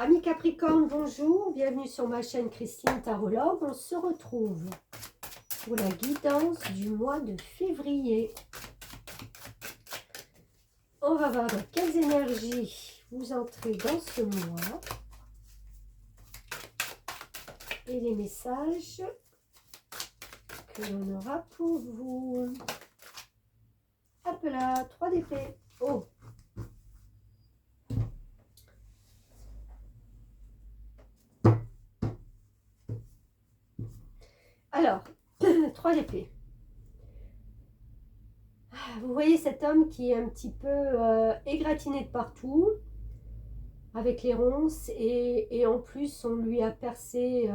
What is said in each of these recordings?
Amis Capricorne, bonjour, bienvenue sur ma chaîne Christine Tarologue. On se retrouve pour la guidance du mois de février. On va voir dans quelles énergies vous entrez dans ce mois et les messages que l'on aura pour vous. Hop là, 3 d'épée. Oh! Alors, 3 d'épée. Vous voyez cet homme qui est un petit peu égratigné de partout, avec les ronces, et en plus on lui a percé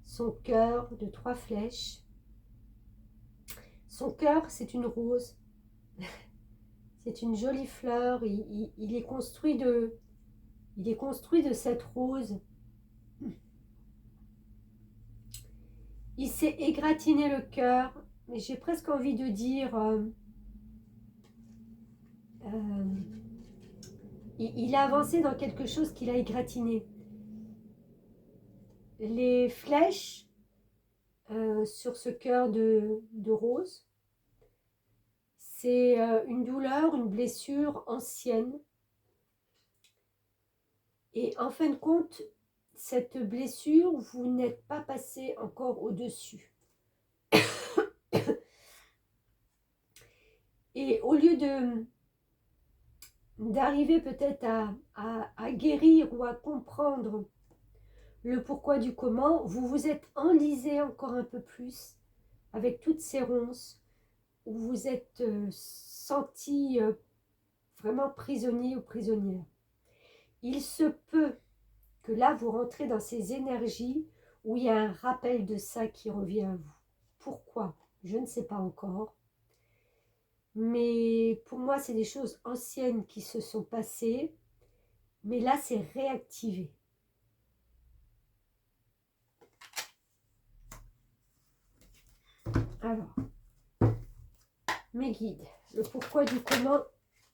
son cœur de 3 flèches. Son cœur, c'est une rose. C'est une jolie fleur. Il est construit de cette rose. Il s'est égratigné le cœur, mais j'ai presque envie de dire il a avancé dans quelque chose qu'il a égratigné. Les flèches sur ce cœur de rose, c'est une douleur, une blessure ancienne. Et en fin de compte, cette blessure, vous n'êtes pas passé encore au-dessus. Et au lieu d'arriver peut-être à guérir ou à comprendre le pourquoi du comment, vous vous êtes enlisé encore un peu plus avec toutes ces ronces, où vous êtes senti vraiment prisonnier ou prisonnière. Il se peut que là, vous rentrez dans ces énergies où il y a un rappel de ça qui revient à vous. Pourquoi? Je ne sais pas encore. Mais pour moi, c'est des choses anciennes qui se sont passées. Mais là, c'est réactivé. Alors, mes guides, le pourquoi du comment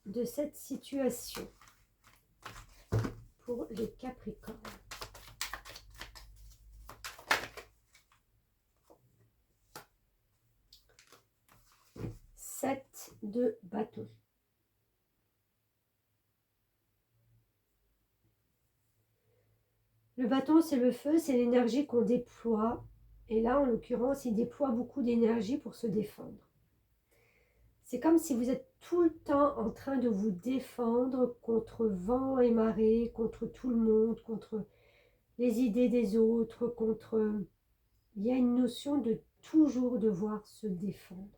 de cette situation pour les Capricornes. Sept de bâton. Le bâton, c'est le feu, c'est l'énergie qu'on déploie. Et là, en l'occurrence, il déploie beaucoup d'énergie pour se défendre. C'est comme si vous êtes tout le temps en train de vous défendre contre vent et marée, contre tout le monde, contre les idées des autres, contre... Il y a une notion de toujours devoir se défendre.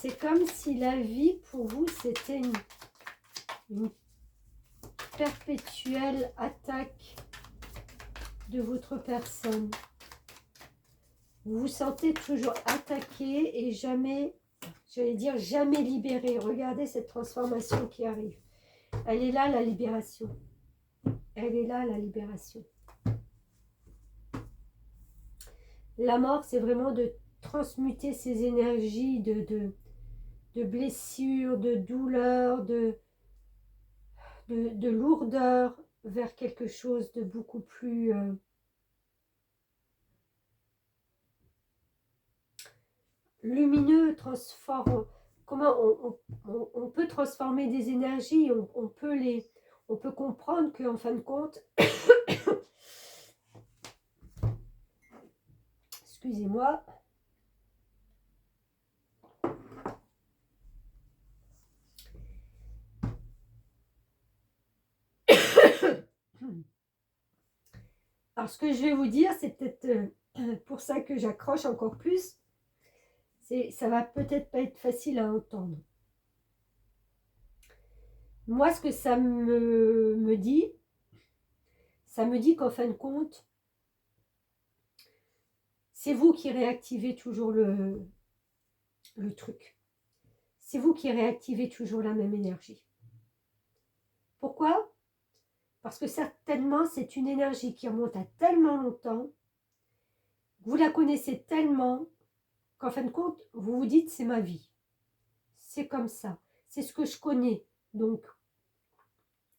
C'est comme si la vie, pour vous, c'était une perpétuelle attaque de votre personne. Vous vous sentez toujours attaqué et jamais, j'allais dire, jamais libéré. Regardez cette transformation qui arrive. Elle est là, la libération. Elle est là, la libération. La mort, c'est vraiment de transmuter ces énergies de blessures, de douleurs, de lourdeur vers quelque chose de beaucoup plus lumineux, transforme. Comment on peut transformer des énergies, on peut comprendre qu'en fin de compte, excusez-moi, alors ce que je vais vous dire, c'est peut-être pour ça que j'accroche encore plus, ça va peut-être pas être facile à entendre. Moi, ce que ça me dit, ça me dit qu'en fin de compte, c'est vous qui réactivez toujours le truc. c'est vous qui réactivez toujours la même énergie. Pourquoi? Parce que certainement, c'est une énergie qui remonte à tellement longtemps, vous la connaissez tellement, qu'en fin de compte, vous vous dites, c'est ma vie. C'est comme ça. C'est ce que je connais. Donc,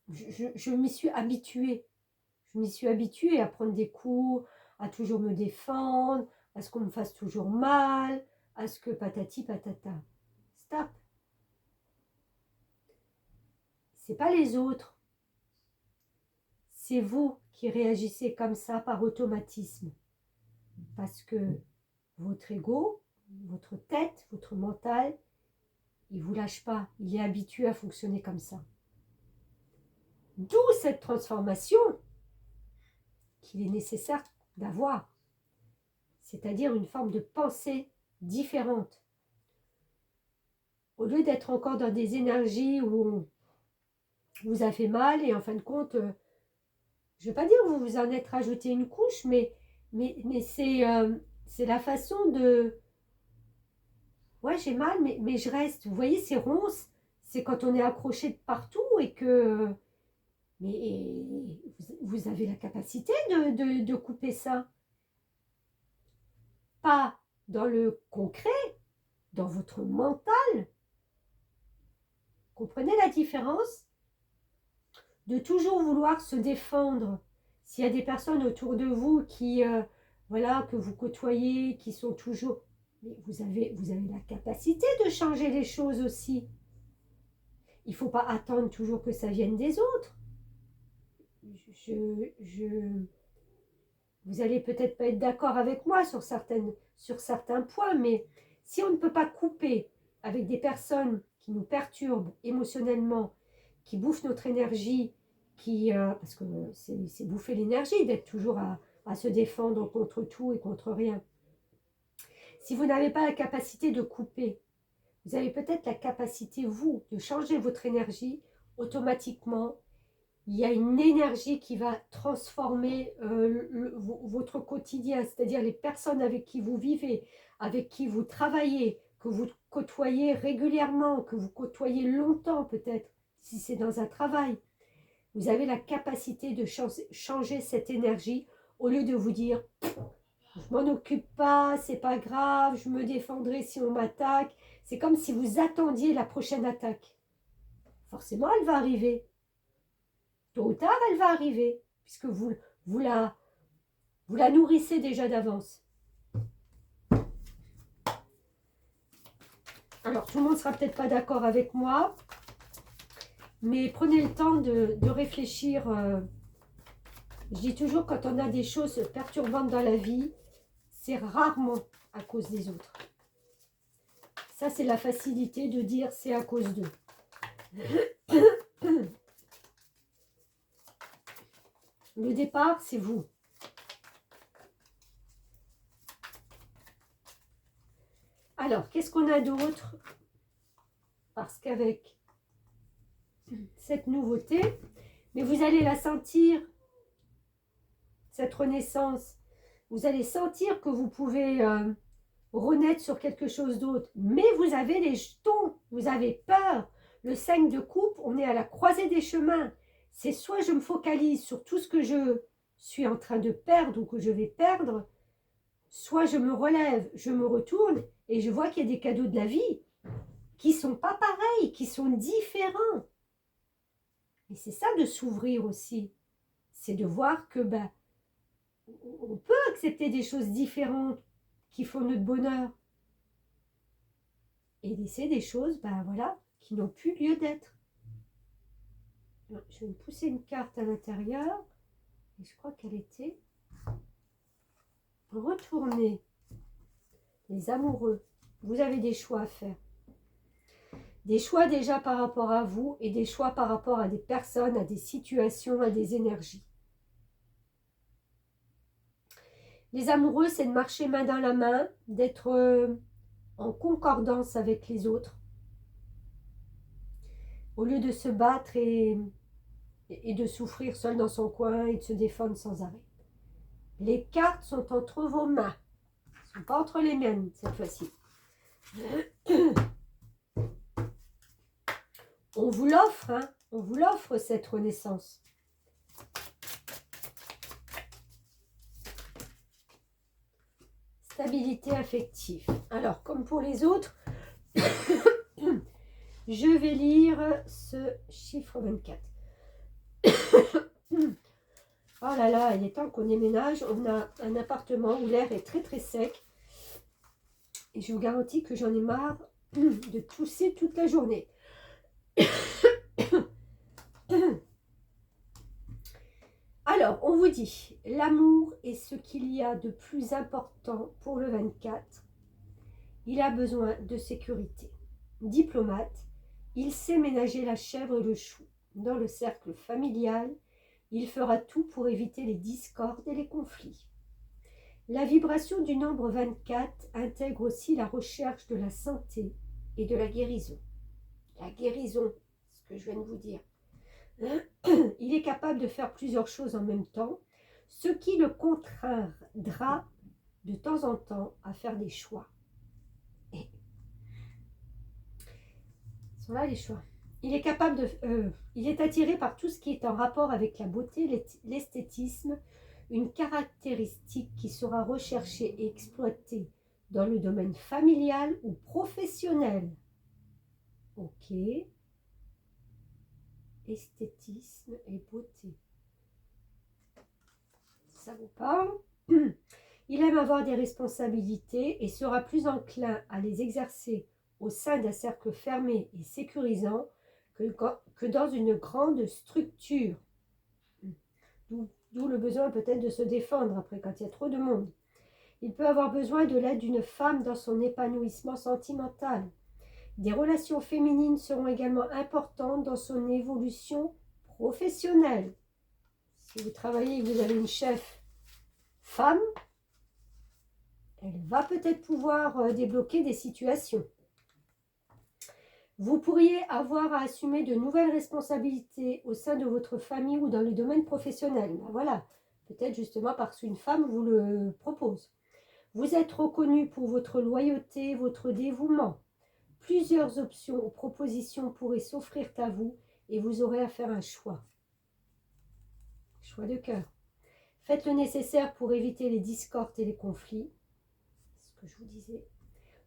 je m'y suis habituée. Je m'y suis habituée à prendre des coups, à toujours me défendre, à ce qu'on me fasse toujours mal, à ce que patati patata. Stop. C'est pas les autres. C'est vous qui réagissez comme ça par automatisme. Parce que votre ego, votre tête, votre mental, il ne vous lâche pas. Il est habitué à fonctionner comme ça. D'où cette transformation qu'il est nécessaire d'avoir. C'est-à-dire une forme de pensée différente. Au lieu d'être encore dans des énergies où on vous a fait mal et en fin de compte, je ne veux pas dire que vous vous en êtes rajouté une couche, mais c'est la façon de... Ouais, j'ai mal, mais je reste. Vous voyez, ces ronces, c'est quand on est accroché de partout et que... Mais vous avez la capacité de couper ça. Pas dans le concret, dans votre mental. Comprenez la différence? De toujours vouloir se défendre. S'il y a des personnes autour de vous qui, voilà, que vous côtoyez, qui sont toujours... Mais vous avez la capacité de changer les choses aussi. Il ne faut pas attendre toujours que ça vienne des autres. Vous allez peut-être pas être d'accord avec moi sur certains points, mais si on ne peut pas couper avec des personnes qui nous perturbent émotionnellement, qui bouffent notre énergie, parce que c'est bouffer l'énergie d'être toujours à se défendre contre tout et contre rien. Si vous n'avez pas la capacité de couper, vous avez peut-être la capacité, vous, de changer votre énergie automatiquement. Il y a une énergie qui va transformer votre quotidien, c'est-à-dire les personnes avec qui vous vivez, avec qui vous travaillez, que vous côtoyez régulièrement, que vous côtoyez longtemps peut-être, si c'est dans un travail. Vous avez la capacité de changer cette énergie au lieu de vous dire « je m'en occupe pas, c'est pas grave, je me défendrai si on m'attaque ». C'est comme si vous attendiez la prochaine attaque. Forcément, elle va arriver. Tôt ou tard, elle va arriver, puisque vous la nourrissez déjà d'avance. Alors, tout le monde ne sera peut-être pas d'accord avec moi, mais prenez le temps de réfléchir. Je dis toujours, quand on a des choses perturbantes dans la vie, c'est rarement à cause des autres. Ça, c'est la facilité de dire c'est à cause d'eux. Le départ, c'est vous. Alors, qu'est-ce qu'on a d'autre? Parce qu'avec cette nouveauté, mais vous allez la sentir, cette renaissance. Vous allez sentir que vous pouvez renaître sur quelque chose d'autre. Mais vous avez les jetons, vous avez peur. Le 5 de coupe, on est à la croisée des chemins. C'est soit je me focalise sur tout ce que je suis en train de perdre ou que je vais perdre, soit je me relève, je me retourne et je vois qu'il y a des cadeaux de la vie qui ne sont pas pareils, qui sont différents. Et c'est ça de s'ouvrir aussi. C'est de voir que on peut accepter des choses différentes qui font notre bonheur. Et laisser des choses, voilà, qui n'ont plus lieu d'être. Je vais me pousser une carte à l'intérieur. Et je crois qu'elle était retournée. Les amoureux, vous avez des choix à faire. Des choix déjà par rapport à vous et des choix par rapport à des personnes, à des situations, à des énergies. Les amoureux, c'est de marcher main dans la main, d'être en concordance avec les autres, au lieu de se battre et de souffrir seul dans son coin et de se défendre sans arrêt. Les cartes sont entre vos mains, elles ne sont pas entre les miennes cette fois-ci. on vous l'offre, hein, on vous l'offre cette renaissance. Stabilité affective. Alors, comme pour les autres, je vais lire ce chiffre 24. Oh là là, il est temps qu'on déménage. On a un appartement où l'air est très très sec. Et je vous garantis que j'en ai marre de tousser toute la journée. Alors, on vous dit, l'amour est ce qu'il y a de plus important pour le 24. Il a besoin de sécurité. Diplomate, il sait ménager la chèvre et le chou. Dans le cercle familial, il fera tout pour éviter les discordes et les conflits. La vibration du nombre 24 intègre aussi la recherche de la santé et de la guérison. La guérison, c'est ce que je viens de vous dire. Il est capable de faire plusieurs choses en même temps, ce qui le contraindra de temps en temps à faire des choix. Et sont là les choix. Il est capable de, il est attiré par tout ce qui est en rapport avec la beauté, l'esthétisme, une caractéristique qui sera recherchée et exploitée dans le domaine familial ou professionnel. Ok. Esthétisme et beauté. Ça vous parle? Il aime avoir des responsabilités et sera plus enclin à les exercer au sein d'un cercle fermé et sécurisant que dans une grande structure. D'où le besoin peut-être de se défendre après quand il y a trop de monde. Il peut avoir besoin de l'aide d'une femme dans son épanouissement sentimental. Des relations féminines seront également importantes dans son évolution professionnelle. Si vous travaillez et que vous avez une chef femme, elle va peut-être pouvoir débloquer des situations. Vous pourriez avoir à assumer de nouvelles responsabilités au sein de votre famille ou dans le domaine professionnel. Ben voilà, peut-être justement parce qu'une femme vous le propose. Vous êtes reconnu pour votre loyauté, votre dévouement. Plusieurs options ou propositions pourraient s'offrir à vous et vous aurez à faire un choix. Choix de cœur. Faites le nécessaire pour éviter les discordes et les conflits. C'est ce que je vous disais.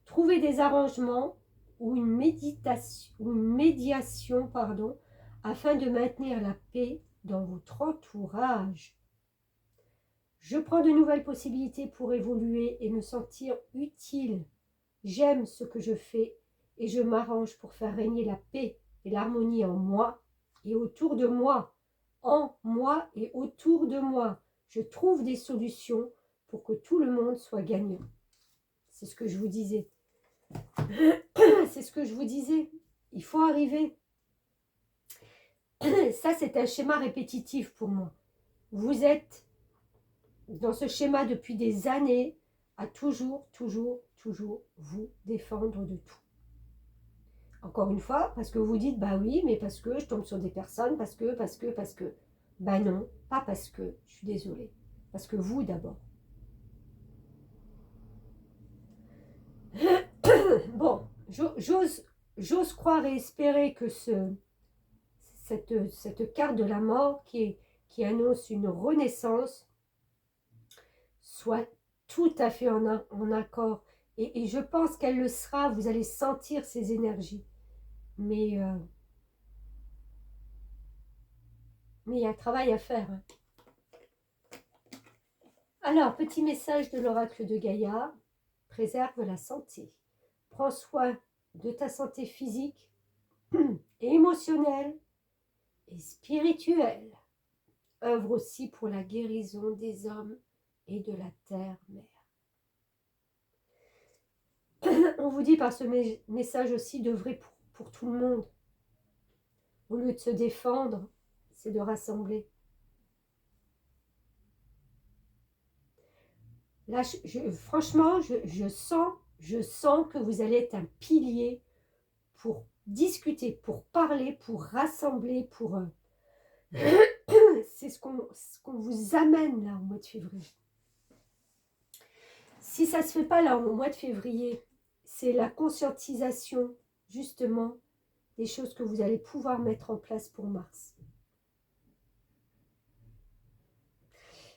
Trouvez des arrangements ou une médiation, afin de maintenir la paix dans votre entourage. Je prends de nouvelles possibilités pour évoluer et me sentir utile. J'aime ce que je fais et je m'arrange pour faire régner la paix et l'harmonie en moi et autour de moi. En moi et autour de moi. Je trouve des solutions pour que tout le monde soit gagnant. C'est ce que je vous disais. C'est ce que je vous disais. Il faut arriver. Ça, c'est un schéma répétitif pour moi. Vous êtes dans ce schéma depuis des années à toujours vous défendre de tout. Encore une fois, parce que vous dites, bah oui, mais parce que je tombe sur des personnes, parce que. Bah non, pas parce que, je suis désolée. Parce que vous d'abord. Bon, j'ose croire et espérer que cette carte de la mort qui annonce une renaissance soit tout à fait en accord. Et je pense qu'elle le sera, vous allez sentir ces énergies. Mais il y a un travail à faire. Hein. Alors, petit message de l'oracle de Gaïa. Préserve la santé. Prends soin de ta santé physique, et émotionnelle et spirituelle. Œuvre aussi pour la guérison des hommes et de la terre-mère. On vous dit par ce message aussi d'œuvrer pour tout le monde. Au lieu de se défendre, c'est de rassembler. Là, franchement, je sens que vous allez être un pilier pour discuter, pour parler, pour rassembler, pour... c'est ce qu'on vous amène là au mois de février. Si ça ne se fait pas là au mois de février, c'est la conscientisation justement des choses que vous allez pouvoir mettre en place pour Mars.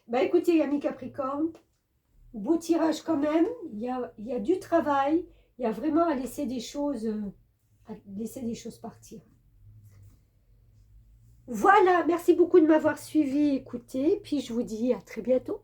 Bah écoutez, amis Capricorne, beau tirage quand même, il y a du travail, il y a vraiment à laisser des choses partir. Voilà, merci beaucoup de m'avoir suivi, écouté, puis je vous dis à très bientôt.